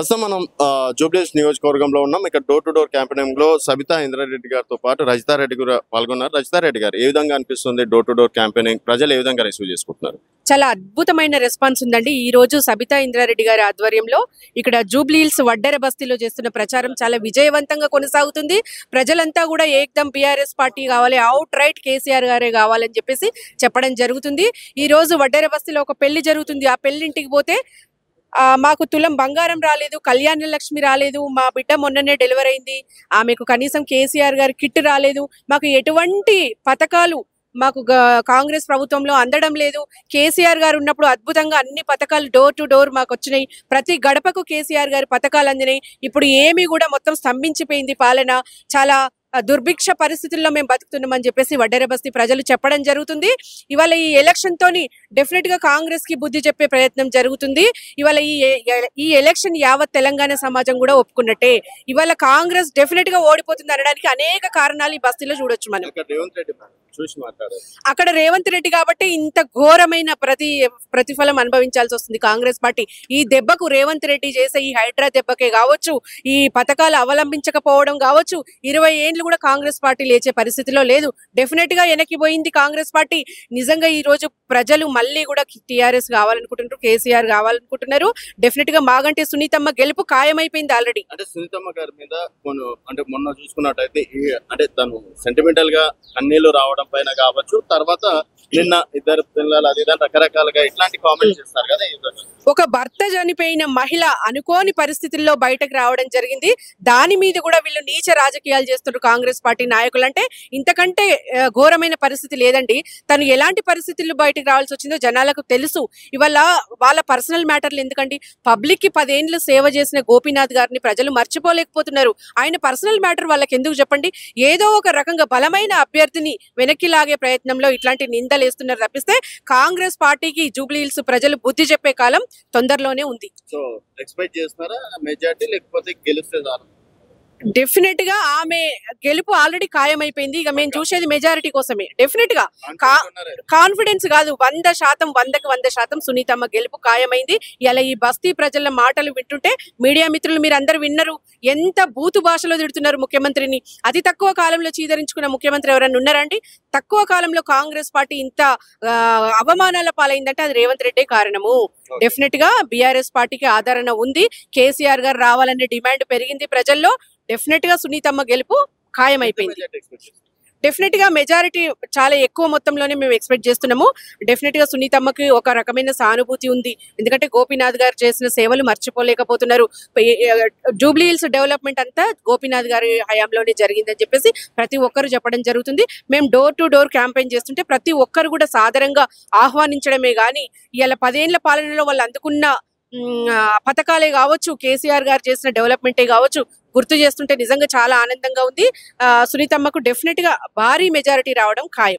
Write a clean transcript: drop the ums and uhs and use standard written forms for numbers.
ప్రస్తుతం మనం జూబ్లీహిల్స్ నియోజకవర్గంలో ఉన్నాం. ఇక్కడ డోర్ టు డోర్ క్యాంపెయినింగ్ లో సబితా ఇంద్రారెడ్డి గారితో పాటు రజితారెడ్డి కూడా పాల్గొన్నారు. రజితారెడ్డి గారు ఏ విధంగా అనిపిస్తుంది డోర్ టు డోర్ క్యాంపెయినింగ్? ప్రజలు ఏ విధంగా రిసీవ్ చేసుకుంటున్నారు? చాలా అద్భుతమైన రెస్పాన్స్ ఉందండి. ఈ రోజు సబితా ఇంద్రారెడ్డి గారి ఆధ్వర్యంలో ఇక్కడ జూబ్లీహిల్స్ వడ్డెర బస్తీలో చేస్తున్న ప్రచారం చాలా విజయవంతంగా కొనసాగుతుంది. ప్రజలంతా కూడా ఏకదం బీఆర్ఎస్ పార్టీ కావాలి, అవుట్ రైట్ కేసీఆర్ గారే కావాలని చెప్పేసి చెప్పడం జరుగుతుంది. ఈ రోజు వడ్డెర బస్తీలో ఒక పెళ్లి జరుగుతుంది. ఆ పెళ్లింటికి పోతే మాకు తులం బంగారం రాలేదు, కళ్యాణ లక్ష్మి రాలేదు, మా బిడ్డ మొన్ననే డెలివరీ అయింది, ఆమెకు కనీసం కేసీఆర్ గారి కిట్ రాలేదు, మాకు ఎటువంటి పథకాలు మాకు కాంగ్రెస్ ప్రభుత్వంలో అందడం లేదు. కేసీఆర్ గారు ఉన్నప్పుడు అద్భుతంగా అన్ని పథకాలు డోర్ టు డోర్ మాకు వచ్చినాయి, ప్రతి గడపకు కేసీఆర్ గారి పథకాలు అందినాయి. ఇప్పుడు ఏమీ కూడా మొత్తం స్తంభించిపోయింది పాలన, చాలా దుర్భిక్ష పరిస్థితుల్లో మేము బతుకుతున్నామని చెప్పేసి వడ్డెర బస్తీ ప్రజలు చెప్పడం జరుగుతుంది. ఇవాళ ఈ ఎలక్షన్ తోని డెఫినెట్ గా కాంగ్రెస్ కి బుద్ధి చెప్పే ప్రయత్నం జరుగుతుంది. ఇవాళ ఈ ఎలక్షన్ యావత్ తెలంగాణ సమాజం కూడా ఒప్పుకున్నట్టే. ఇవాళ కాంగ్రెస్ డెఫినెట్ గా ఓడిపోతుంది అనడానికి అనేక కారణాలు ఈ బస్తీలో చూడొచ్చు మనం. అక్కడ రేవంత్ రెడ్డి కాబట్టి ఇంత ఘోరమైన ప్రతిఫలం అనుభవించాల్సి వస్తుంది కాంగ్రెస్ పార్టీ. ఈ దెబ్బకు రేవంత్ రెడ్డి చేసే ఈ హైడ్రా దెబ్బకే కావచ్చు, ఈ పథకాలు అవలంబించకపోవడం కావచ్చు, 20 ఏళ్ళు కూడా కాంగ్రెస్ పార్టీ లేచే పరిస్థితిలో లేదు. డెఫినెట్ గా వెనక్కిపోయింది కాంగ్రెస్ పార్టీ. నిజంగా ఈ రోజు ప్రజలు మళ్ళీ కూడా టీఆర్ఎస్ కావాలనుకుంటున్నారు, కేసీఆర్ కావాలనుకుంటున్నారు. డెఫినెట్ గా మాగంటి సునీతమ్మ గెలుపు ఖాయమైపోయింది ఆల్రెడీ. అంటే సునీతమ్మ గారి మీద మొన్న చూసుకున్నట్టయితే అంటే తను సెంటిమెంటల్ గా కన్నీళ్లు రావడం పైన కావచ్చు, తర్వాత నిన్న ఇద్దరు పిల్లలు అది రకరకాలుగా ఇట్లాంటి కామెంట్స్ చేస్తారు కదా. ఒక భర్త చనిపోయిన మహిళ అనుకోని పరిస్థితుల్లో బయటకు రావడం జరిగింది. దాని మీద కూడా వీళ్ళు నీచ రాజకీయాలు చేస్తున్నారు కాంగ్రెస్ పార్టీ నాయకులు. అంటే ఇంతకంటే ఘోరమైన పరిస్థితి లేదండి. తను ఎలాంటి పరిస్థితుల్లో బయటకు రావాల్సి వచ్చిందో జనాలకు తెలుసు. ఇవాళ వాళ్ళ పర్సనల్ మ్యాటర్లు ఎందుకండి, పబ్లిక్ కి 10 ఏళ్ళు సేవ చేసిన గోపీనాథ్ గారిని ప్రజలు మర్చిపోలేకపోతున్నారు. ఆయన పర్సనల్ మ్యాటర్ వాళ్ళకి ఎందుకు చెప్పండి? ఏదో ఒక రకంగా బలమైన అభ్యర్థిని వెనక్కి లాగే ప్రయత్నంలో ఇట్లాంటి నిందలు వేస్తున్నారు తప్పిస్తే కాంగ్రెస్ పార్టీకి జూబ్లీహిల్స్ ప్రజలు బుద్ధి చెప్పే కాలం తొందరలోనే ఉంది. సో ఎక్స్పెక్ట్ చేస్తున్నారా మెజారిటీ, లేకపోతే గెలిస్తే డెఫినెట్ గా ఆమె గెలుపు ఆల్రెడీ ఖాయమైపోయింది. ఇక మేము చూసేది మెజారిటీ కోసమే. డెఫినెట్ గా కాన్ఫిడెన్స్ కాదు, 100% 100% సునీతమ్మ గెలుపు ఖాయమైంది. ఇలా ఈ బస్తీ ప్రజల మాటలు వింటుంటే మీడియా మిత్రులు మీరు అందరు విన్నరు, ఎంత బూతు భాషలో తిడుతున్నారు ముఖ్యమంత్రిని. అతి తక్కువ కాలంలో చీదరించుకున్న ముఖ్యమంత్రి ఎవరైనా ఉన్నారండి? తక్కువ కాలంలో కాంగ్రెస్ పార్టీ ఇంత అవమానాల పాలైందంటే అది రేవంత్ రెడ్డి కారణము. డెఫినెట్ గా బీఆర్ఎస్ పార్టీకి ఆదరణ ఉంది. కేసీఆర్ గారు రావాలనే డిమాండ్ పెరిగింది ప్రజల్లో. డెఫినెట్ గా సునీతమ్మ గెలుపు ఖాయమైపోయింది. డెఫినెట్ గా మెజారిటీ చాలా ఎక్కువ మొత్తంలోనే మేము ఎక్స్పెక్ట్ చేస్తున్నాము. డెఫినెట్ గా సునీతమ్మకి ఒక రకమైన సానుభూతి ఉంది. ఎందుకంటే గోపీనాథ్ గారు చేసిన సేవలు మర్చిపోలేకపోతున్నారు. జూబ్లీహిల్స్ డెవలప్మెంట్ అంతా గోపీనాథ్ గారి హయాంలోనే జరిగిందని చెప్పేసి ప్రతి ఒక్కరు చెప్పడం జరుగుతుంది. మేము డోర్ టు డోర్ క్యాంపెయిన్ చేస్తుంటే ప్రతి ఒక్కరు కూడా సాదరంగా ఆహ్వానించడమే గాని ఇవాళ 10 ఏళ్ల పాలనలో వాళ్ళు అందుకున్న పథకాలే కావచ్చు, కేసీఆర్ గారు చేసిన డెవలప్మెంటే కావచ్చు గుర్తు చేస్తుంటే నిజంగా చాలా ఆనందంగా ఉంది. సునీతమ్మకు డెఫినెట్ గా భారీ మెజారిటీ రావడం ఖాయం.